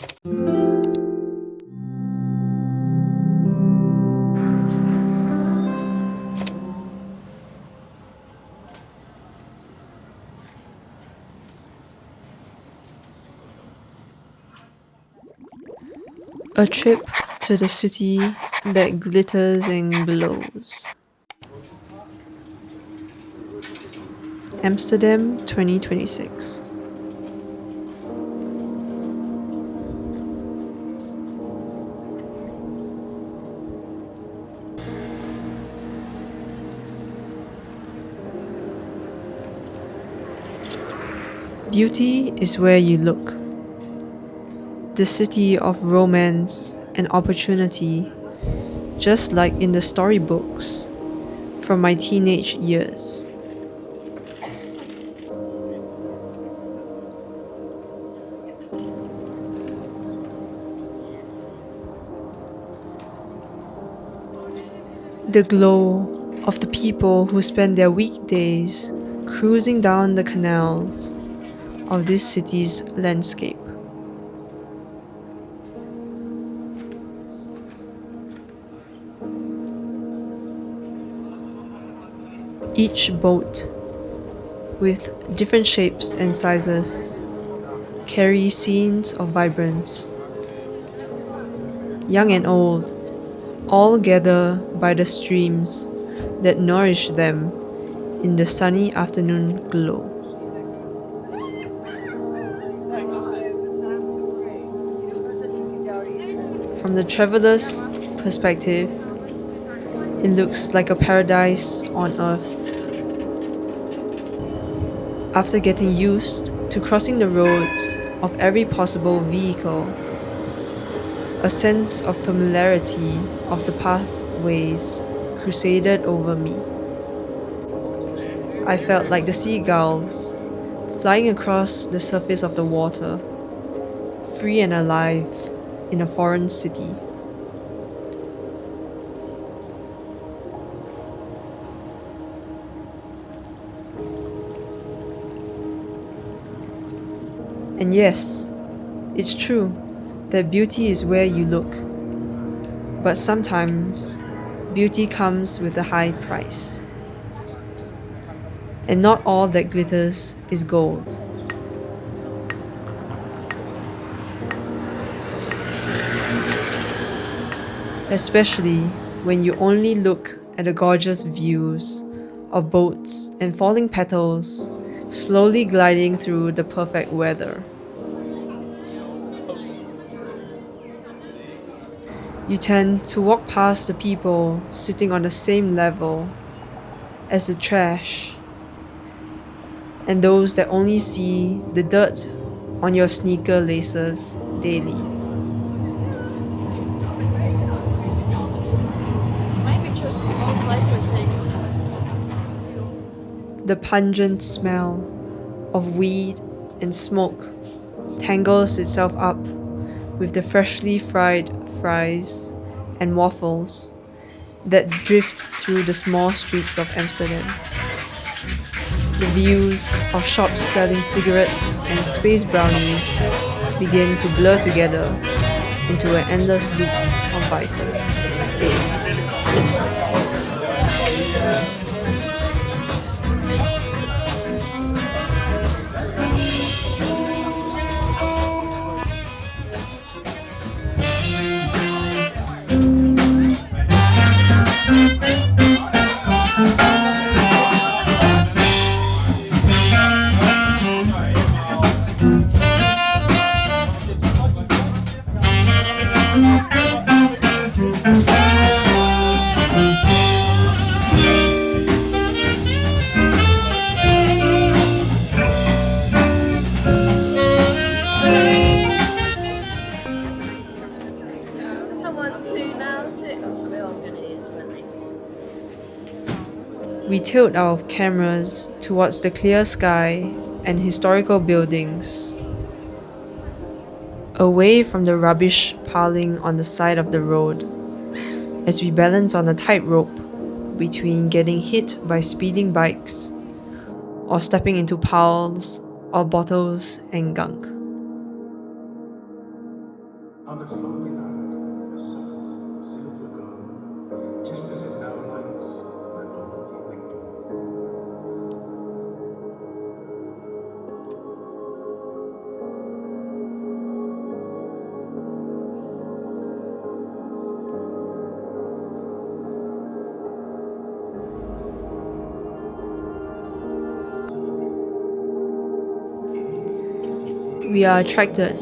A trip to the city that glitters and glows. Amsterdam 2026. Beauty is where you look. The city of romance and opportunity, just like in the storybooks from my teenage years. The glow of the people who spend their weekdays cruising down the canals of this city's landscape. Each boat, with different shapes and sizes, carries scenes of vibrance. Young and old, all gather by the streams that nourish them in the sunny afternoon glow. From the traveler's perspective, it looks like a paradise on earth. After getting used to crossing the roads of every possible vehicle, a sense of familiarity of the pathways crusaded over me. I felt like the seagulls flying across the surface of the water, free and alive in a foreign city. And yes, it's true that beauty is where you look. But sometimes, beauty comes with a high price. And not all that glitters is gold. Especially when you only look at the gorgeous views of boats and falling petals slowly gliding through the perfect weather. You tend to walk past the people sitting on the same level as the trash, and those that only see the dirt on your sneaker laces daily. The pungent smell of weed and smoke tangles itself up with the freshly fried fries and waffles that drift through the small streets of Amsterdam. The views of shops selling cigarettes and space brownies begin to blur together into an endless loop of vices. We tilt our cameras towards the clear sky and historical buildings, away from the rubbish piling on the side of the road, as we balance on a tightrope between getting hit by speeding bikes or stepping into piles of bottles and gunk. On the floating arc, a soft silver glow, just as it now lights my lonely window. We are attracted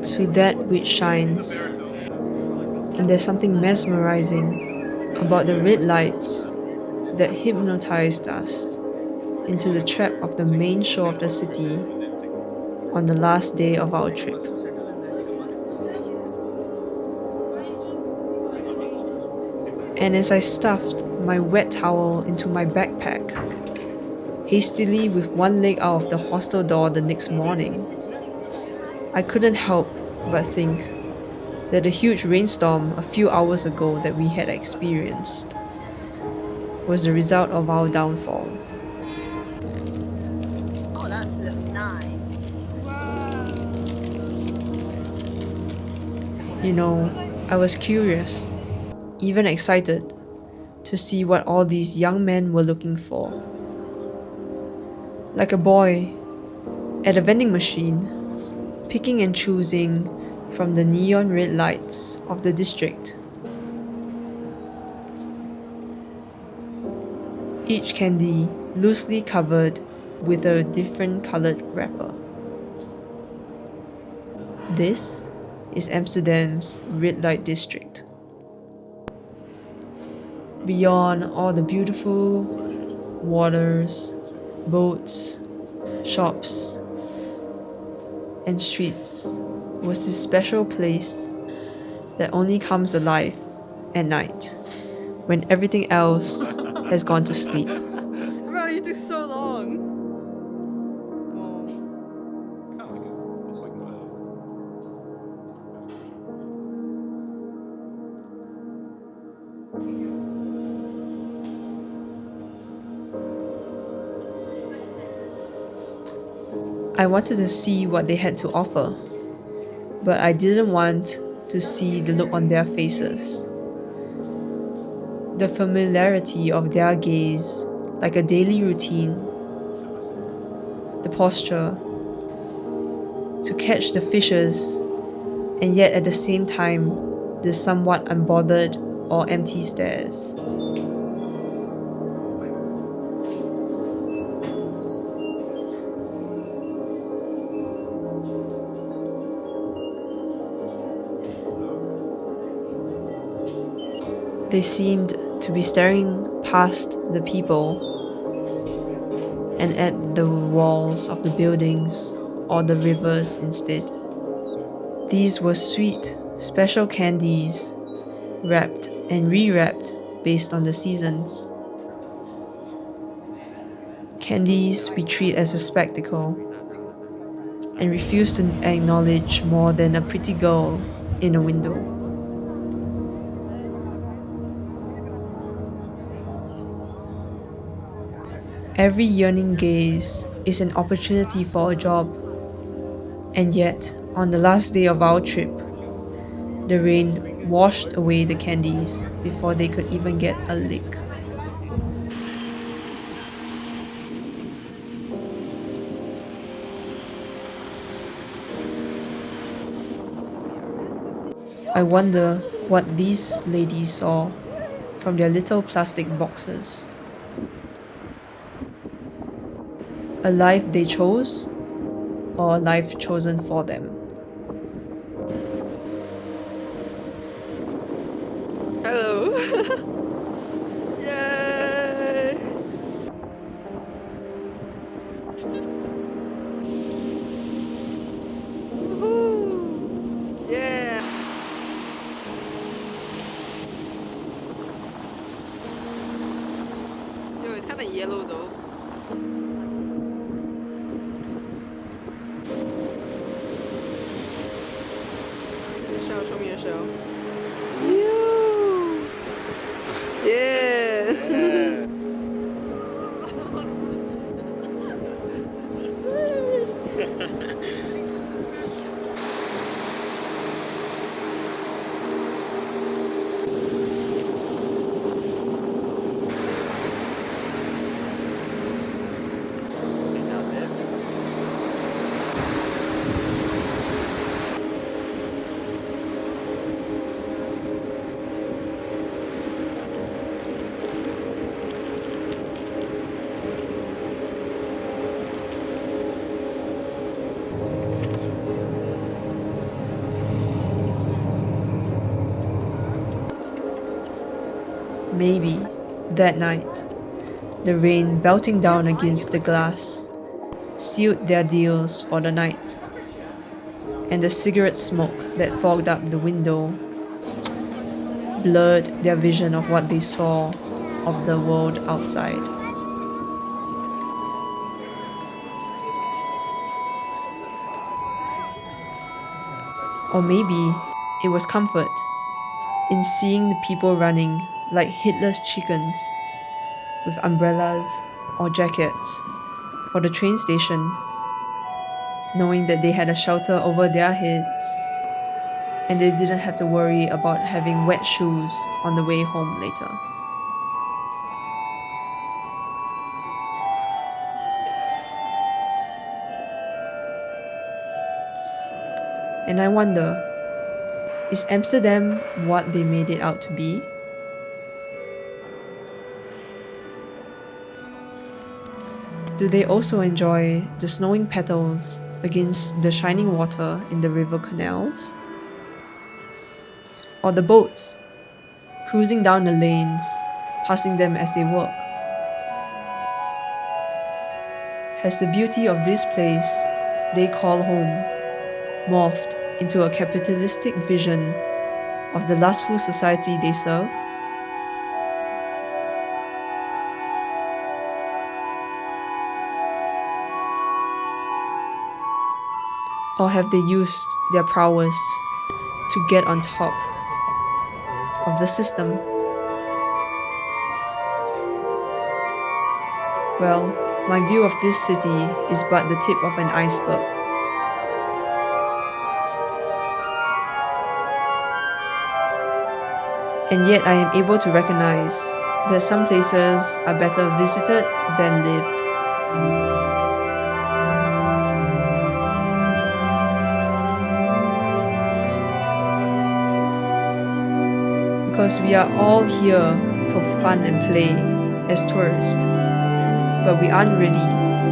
to that which shines, and there's something mesmerizing about the red lights that hypnotized us into the trap of the main show of the city on the last day of our trip. And as I stuffed my wet towel into my backpack, hastily with one leg out of the hostel door the next morning, I couldn't help but think that the huge rainstorm a few hours ago that we had experienced was the result of our downfall. Oh, that's nice. You know, I was curious, even excited, to see what all these young men were looking for. Like a boy at a vending machine, picking and choosing from the neon red lights of the district. Each candy loosely covered with a different colored wrapper. This is Amsterdam's red light district. Beyond all the beautiful waters, boats, shops, and streets was this special place that only comes alive at night when everything else has gone to sleep. Bro, you took so long. I wanted to see what they had to offer, but I didn't want to see the look on their faces. The familiarity of their gaze, like a daily routine. The posture, to catch the fishes, and yet at the same time, the somewhat unbothered or empty stares. They seemed to be staring past the people and at the walls of the buildings or the rivers instead. These were sweet, special candies, wrapped and rewrapped based on the seasons. Candies we treat as a spectacle and refuse to acknowledge more than a pretty girl in a window. Every yearning gaze is an opportunity for a job. And yet, on the last day of our trip, the rain washed away the candies before they could even get a lick. I wonder what these ladies saw from their little plastic boxes. A life they chose, or a life chosen for them? Hello! Yay! Woohoo! Yeah! Yo, it's kind of yellow though. Show me your shell. Yeah. Maybe, that night, the rain belting down against the glass sealed their deals for the night, and the cigarette smoke that fogged up the window blurred their vision of what they saw of the world outside. Or maybe it was comfort in seeing the people running like headless chickens with umbrellas or jackets for the train station, knowing that they had a shelter over their heads and they didn't have to worry about having wet shoes on the way home later. And I wonder, is Amsterdam what they made it out to be? Do they also enjoy the snowing petals against the shining water in the river canals? Or the boats, cruising down the lanes, passing them as they work? Has the beauty of this place they call home morphed into a capitalistic vision of the lustful society they serve? Or have they used their prowess to get on top of the system? Well, my view of this city is but the tip of an iceberg. And yet I am able to recognize that some places are better visited than lived. Because we are all here for fun and play as tourists, but we aren't ready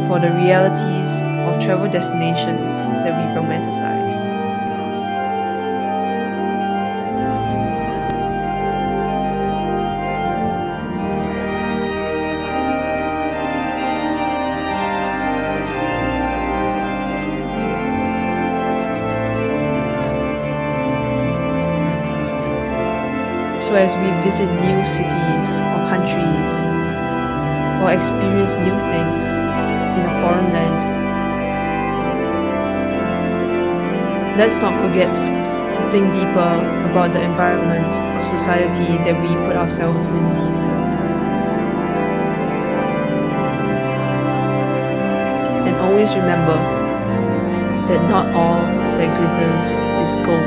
for the realities of travel destinations that we romanticize. So as we visit new cities or countries, or experience new things in a foreign land, let's not forget to think deeper about the environment or society that we put ourselves in. And always remember that not all that glitters is gold.